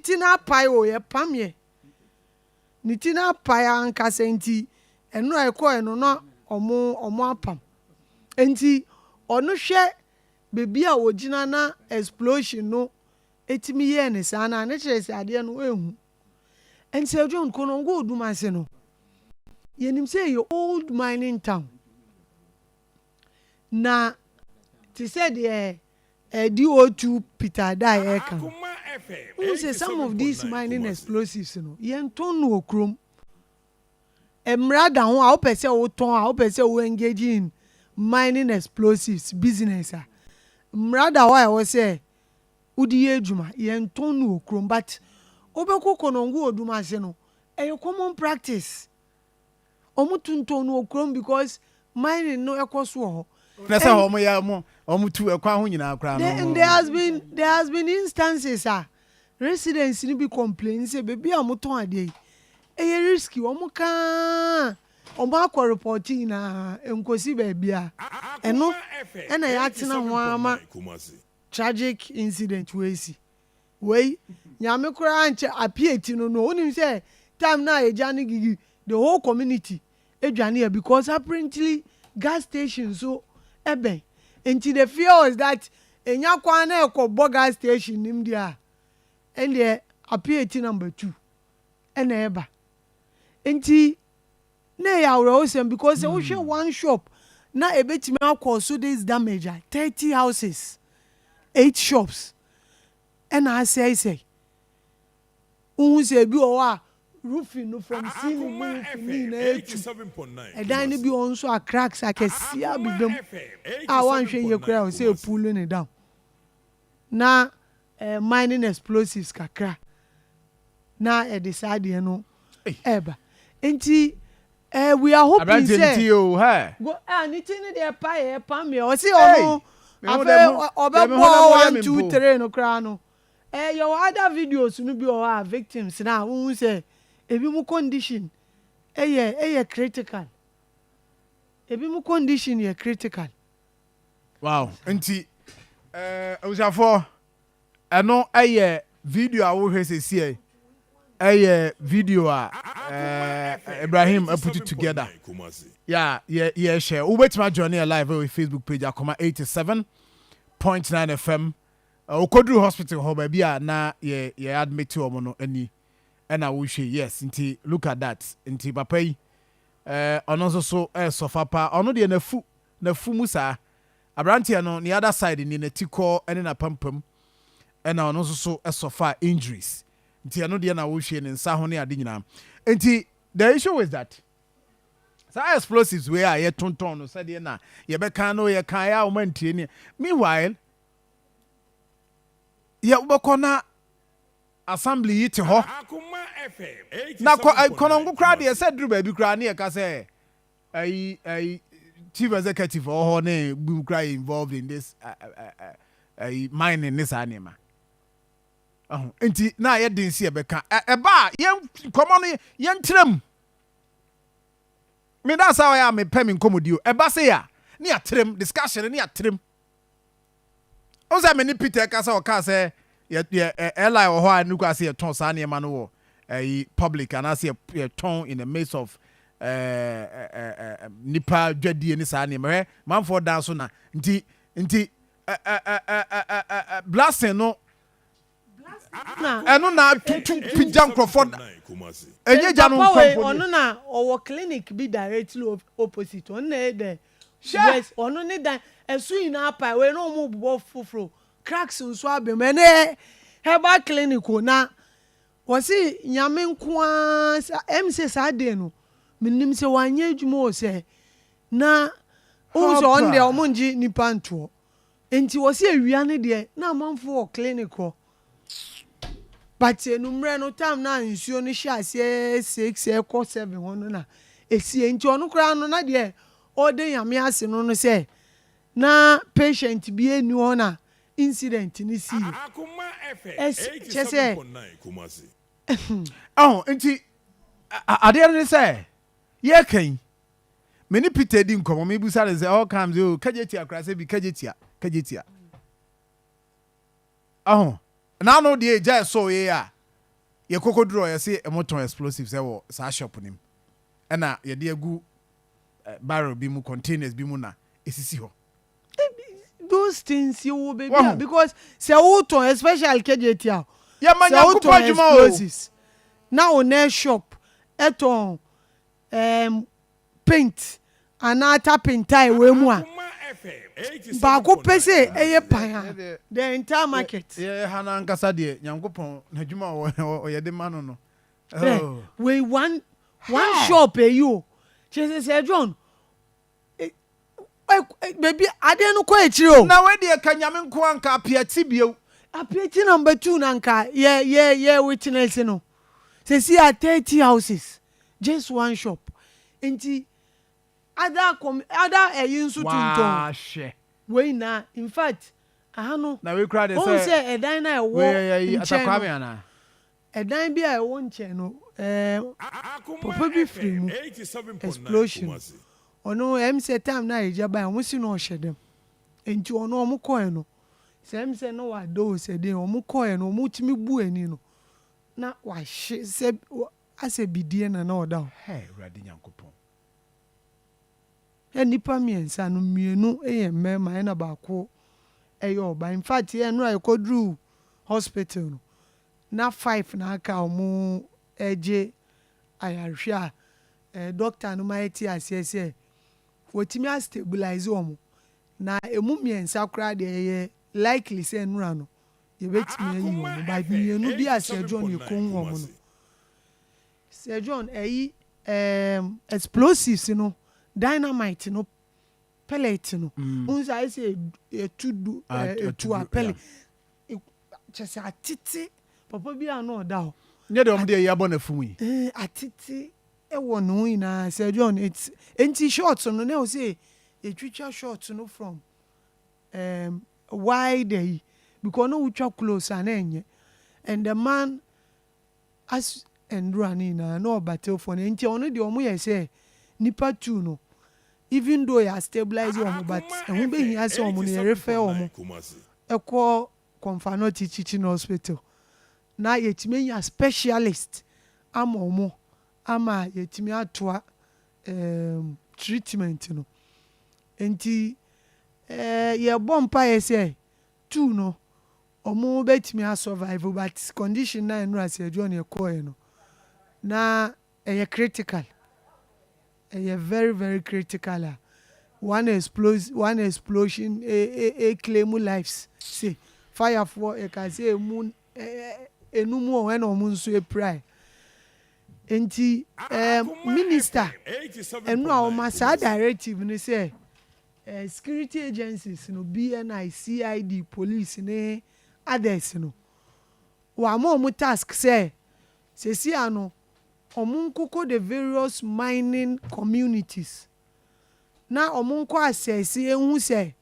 nitina pai o ye pamye nitina pai ankasa nti eno ekọ eno no omo apam enti ono hwe bebi a ogina na explosion no etimi ye ne sana ne kyerese ade no ehu enti John KonongoOdumase no yenim say your old mining town na ti said DO2 Peter Dai Ekan. Who say some of these mining explosives no yen ton no okrom emrada ho a opese wo ton a opese wo engage in mining explosives business a mrada why I say udi adwuma yen ton no okrom but obeko KonongoOdumase no a common practice omutunton no okrom because mining no ekoso ho there has been instances residents ni be complain say baby amoton ade e risky omo kan omo akọ reporting na enkosi baby eno na ya tena ho ama tragic incident we nyame kura anche apieti no onim say time na eja ni gigi the whole community edwane because apparently gas station so ebe enti the fear is that enya kwa na ekobo gas station nim dia and the apieti number 2 ena eba enti na ya wrong because we share one shop na ebetimi akọ so this damage 30 houses 8 shops and I say who say bi o wa roofing no from ceiling na 87.9 and then be also a cracks I can see abi dem I wan hwe ye kura o say pulling it down na mining explosives kakra na e decide no eba enti we are hoping say go anything dey pa me o say o afa obebo 1 2 3 no kra no your other videos no be o victims na who say ebi mu condition critical ebi mu condition ye critical wow enti usafo eno video a wo hwe sesi video a Ibrahim put it together yeah share we wait my journey live on Facebook page Akoma 87.9 FM Okodru hospital ho ba bia na ye admit omo no ani and I will say yes nti look at that nti papa yi ono so sofa pa ono de na fu musa abrantia no the other side ni na tiko ene na pampam and ono so sofa injuries nti ano de na wo hwe ne nsa ho ne ade nyina nti the issue is that so explosives we are ye tonton no said na ye be kan no ye kan ya o mantie ni meanwhile ye ubekona assembly yiti ho na Konongo crowd ye said Drew baby crowd na ka say chief executive ho na bu crowd involved in this mining this anima enti na ye den si e beka eba ye komo no ye ntrem me that's how I am me pem incomodio eba say ya ni atrem discussion ni atrem o say me ni Peter ka say o ka say Eli or how I see a ton sani manual a public and I see a ton in the midst of Nipa Jadi and Sani man for dance na nti blasting no eno na pijam Crawford enye janu ono na owo clinic be directly opposite on there yes ono ni dan esu ina apa we no mo bubo fufuro cracks nso abem ene herbal clinic na wasi nyame nkoa MC sade no minim se wanye adwuma o se na o so on de omonji nipa nto enti wasi awia ne de na amanfo clinic ho but enumre no time na nsuo no hia se 6 equal 7 hono na esi enti ono kra no na de o de nyame ase no se na patient bi enu ho na incident ni see Akoma FM 87.9 oh enti ade ne say ye kan many Peter di nkomo me busa say all comes you kageti akra say bi kagetia oh na no de eja so ye a ye kokodro ye say emoton explosives e wo sa shop nim na ye de agu barrel bi mu containers bi mu na esisi ho those things you will be because say auto especially KJT ya manya kupa adwuma o now on air shop eton paint anata paintai we mu a ba ko pese eye pan the entire market ye hana nkasa de nyankopon adwuma o ye de mano no we one shop you she say John baby ade no ko echiri o na we de ka nyame nko anka apiati bio apiati number 2 nanka ye witness no say see at 30 houses just one shop enti other yinsu tunton we na in fact no na we crowd say edan na we atakwame ana edan bi a e won che no papa bi free mu explosion ono say time na ejaba am si no hyedem enti ono omo koe no say no wa do say dey omo koe no omo timi bu ani no na wa hye se ase bidie na oda radi nyankopon nipa miensa no mienu eye mema na ba ko oba in fact ye no akodru hospital no na 5 na aka omo eje ayarhwe a doctor no maiti asese wotimi a stabilize omo na emu miensa kra de ye likely say nura no ye betimi ayi omo ba mienu bi ase John ye kon omo no Sir John explosives no dynamite no pellet no unza I say to a pellet just atiti papa bi ano da ho nye de omde ya bona fumu yi atiti e wo no ina Sir John it's enti shorts no na o say etwicha shorts no from wide because no utwa close and enye and the man as and running no battle for enti ono de omo ye say nipa 2 no even though you stabilize omo but ehun be hia say omo no refer omo ekọ Konfano teaching hospital na yetime ya specialist ama omo ama yetime atoa treatment no enti ye bompa ye say 2 no omo betime a survive but condition na no as e John ye koe no na critical very very critical one explosion claim lives say fire for e can say moon enumu when omun so e pray enti minister enu a o masa directive ni say security agencies no BNI CID police ne others no wa mo task say si ano omunkoko the various mining communities na omunko assess ehun say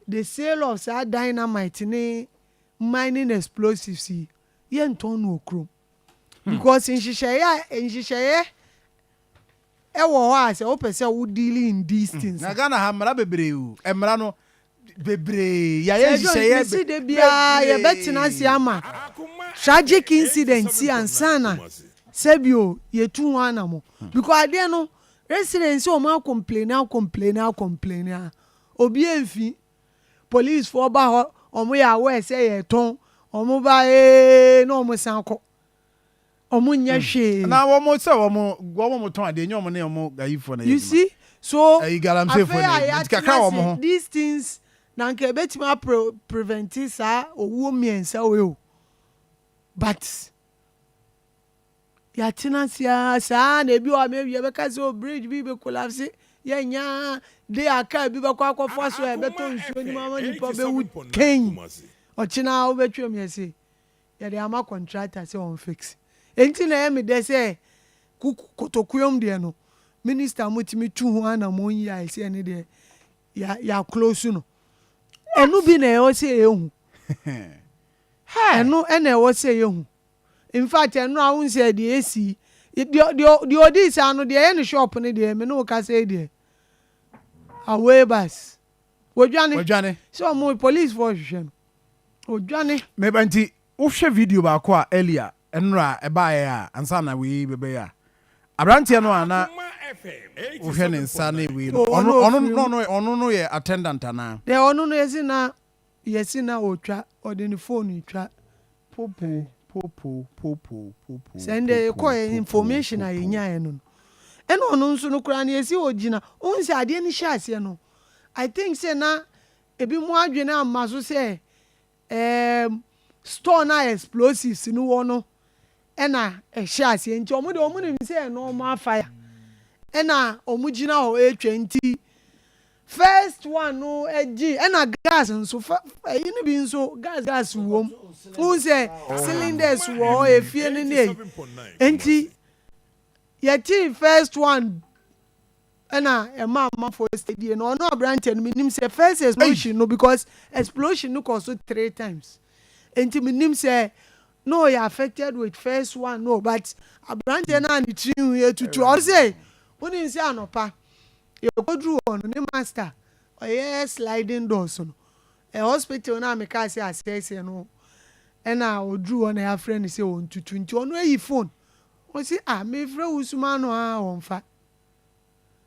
the sale of that dynamite ne mining explosives ye nton no okrom because in shishaye e wo ho ase o pese wo deal in these things na Ghana ha mara bebre o emra no bebre ya ye shishaye be de bia ye betina si ama tragic incident si ansana sebio ye tu wana mo because ade no residents o ma complain obi enfi police for ba ho omo ya we say ye ton omo ba no omo sanko omo nya hwe na wo mo say wo mo ton ade nyo mo na omo gayi for na you see so galamse for na kakra wo mo these things na nke betima prevent sa owo miensa we o but ya tenancy sa na ebi o me ye be ka say bridge bi be collapse ye nya de aka bi be kwa akofo so e be to nsuo ni mama ni po be wu ken o china o be twem ye say ye de ama contractor say on fix enti na ye me de say kotokuyom de no minister mutimi tu ho ana mo yi ai say ne de ya close no enu bi na e say ehu enu ena e say ehu in fact enu awun say the AC the odis anu de ye ne shop ne de me no ka say de away bus wodwane so mo police for hwehwe no odwane me banti wo hwe video ba ko a earlier enra eba ya ansa na we bebe ya abrantie no ana wo hwe ne nsa na we no ye attendant ana de ono no yesina otwa ode ne phone twa popo send the information a yenya no eno ono nso no kura na yesi ogina onse ade ni hyase no I think say na ebi mu adwene amma so say store na explosives no wo no ena hyase nti omo nim say normal fire ena omo gina ho 20 first one no egi ena gas nso yini bi nso gas wom unse cylinders wo efie ne ne enti yeti first one ena mama for stadium no brand and minim say first explosion no because explosion no cost 3 times enti minim say no you affected with first one no but brand na ni trin we tutu or say woni say anopa you go through on the master or sliding doors no a hospital na me ka say access no ena odru on ya friend say on tutu nti ono yi phone o say me frɛ Usman no on fa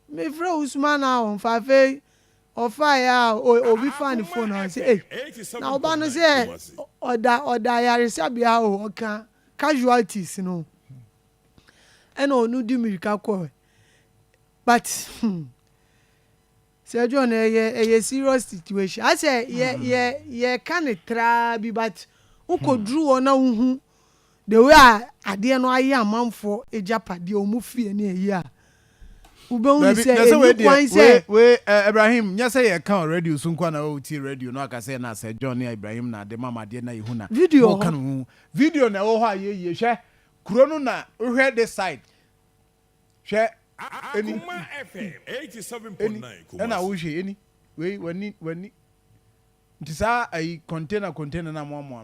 me frɛ Usman on fa fe ofa ya obi fa ni phone on say na oba no say oda ya resabia o ka casualties no ena onu di mirika ko but say John a serious situation I say ye can try bi but ukodru ona unhu the way ade no aye amanfo ejapade o mu fie na eyi a ube say we Ibrahim nya say ye kan radio so nkwa na o ti radio no aka say na say John ya Ibrahim na de mama de na yehu na video na wo ho aye hwe kuro no na hwe this side hwe Akoma FM 87.9 ena wo hwe eni we wani ntisa ai container na mo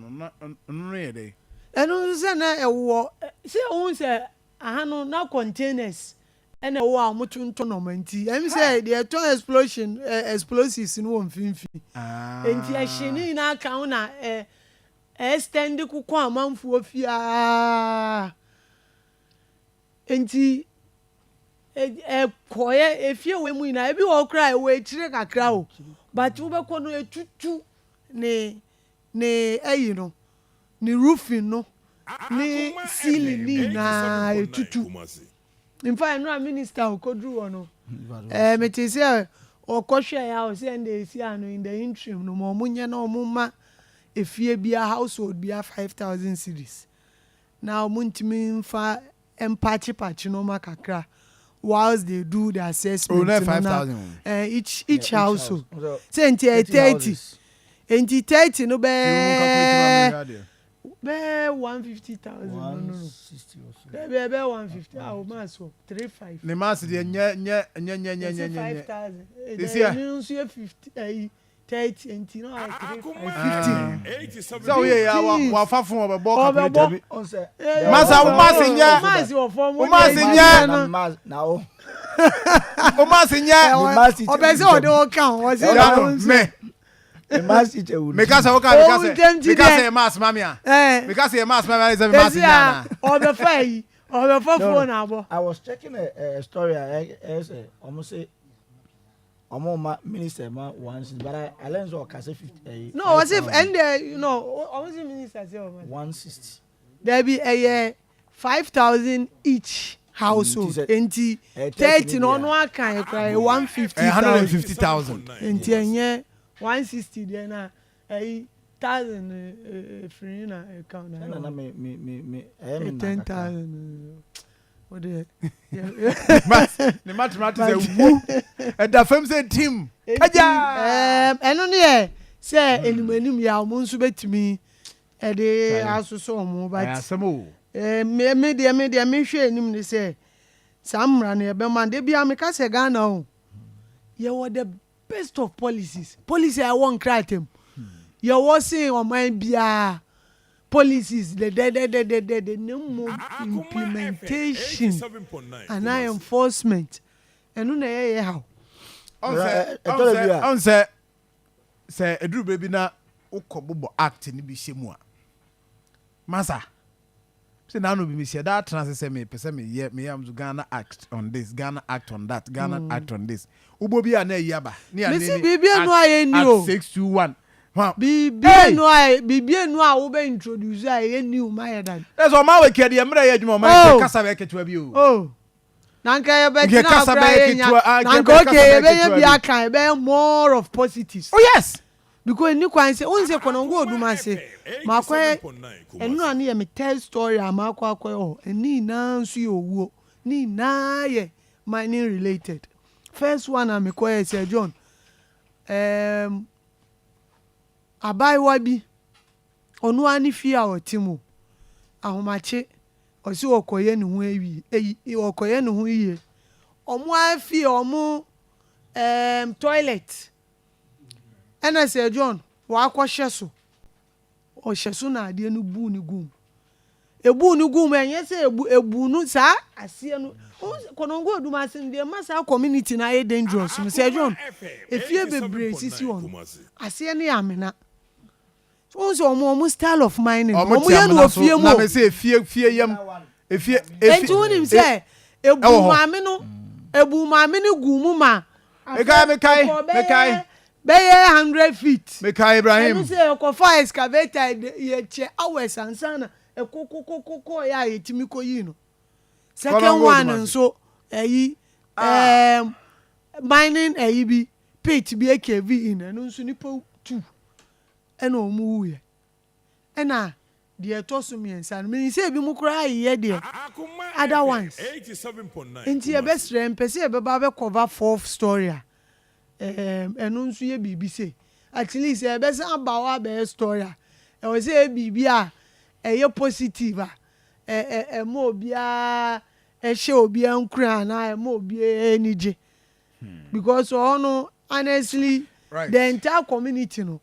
no ye dey enu se na ewo se ohun se ahanu na containers ena wo amutunto no manti em say the atom explosion explosives no mfimfi enti ahini na aka na extend kuko amanfu ofia enti koye efie we mu ina ebi wo kra we chire kakra o but wo be ko no etutu ne ayi no ni roofing no ni ceiling ni na etutu in fact no minister okodru ono me ti say okohwe ya o say ndey si ano in the interim no mo munye na omuma efie bia household bia 5,000 cedis now muntimi mfa empachi no makakra whilst they do the assessment 5,000 each household say enti 30 no be 150,000 no 160 or so be 150 ma so 35 ne mas de nya 5,000 this year you see 50 30 enti no 50 so yeah wa fafun obebo calculator masa o masinya na o o masinya obese o de o kan o se me Because mas mamia. Because mas mamia is a mas na. I was checking a story almost say minister once but I learned so can say 50 no was if and you know almost minister say 160 there be a 5,000 each household enti 30 no no aka cry 150,000 enti enye 160 there na 1,000 free na account na me 10,000 what the the mathematics woo and the firm say team aja eno ne say enimanium ya mo nso betimi e de asoso mo but me de hwe enim ne say samra na ebe man de bia me ka se Ghana o ye were the best of policies policy I won cry them you was saying on my bia policies the no implementation and enforcement and no ye how on say eduru baby na ukobobo act ni bi shemu a masa say now no be me say that trans say me person me am to Ghana act on this, Ghana act on that, Ghana act on this. Ubo bi na yaba. Me see bibia no aye ni o. 621. Bibia no a wo be introduce aye new my dad. That's all my work here dey mra ya adwuma ma kasa be ketewa bi o. Oh. Nanka ye be na nanka okay be ye bia kan be more of positives. Oh yes. Because ni kwan say unse KonongoOdumase makwa enu anu ye me tell story amakwa akwa eni na nsu ye owuo ni na ye mining related. First one am ko say John abaiwa bi onu ani fi a otimu ahomache osi okoye ne ho awi okoye ne ho yiye omo afi omo toilet ena say John wa akwhye so o hye so na ade no bu ni gum enye say ebu no sa ase no KonongoOdumase ndie masa community na e dangerous me say John efie bebre sisi on ase ne amena so omo style of mining omo ye no ofie mu na me say efie yam efie enti wonim say ebu maame no gumu ma mekai be 100 feet mekai Ibrahim you say ko fire excavator ye che hours ansana ekokokoko ya yetimi koyi no second one nso mining bi pit bi ekv in no nso nipa 2 ena omu ye ena de etoso miensa no me say bi mu kura ye de other ones 87.9 enti e be stre mpese e be ba be cover 4th story eno nso ye bibi say at least e be say abawa be story e we say bibi a ye positive mo bia she obi ankura na mo obi enije because ono honestly the entire community no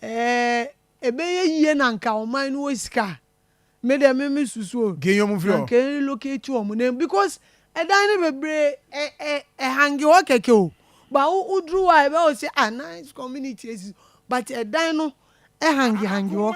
ebe ye na nka oman no sika me dem me susu genyom fio can locate o name because edan ne bebre hangi o keke o ba udru wa ebe o say a nice community but edan no hangi o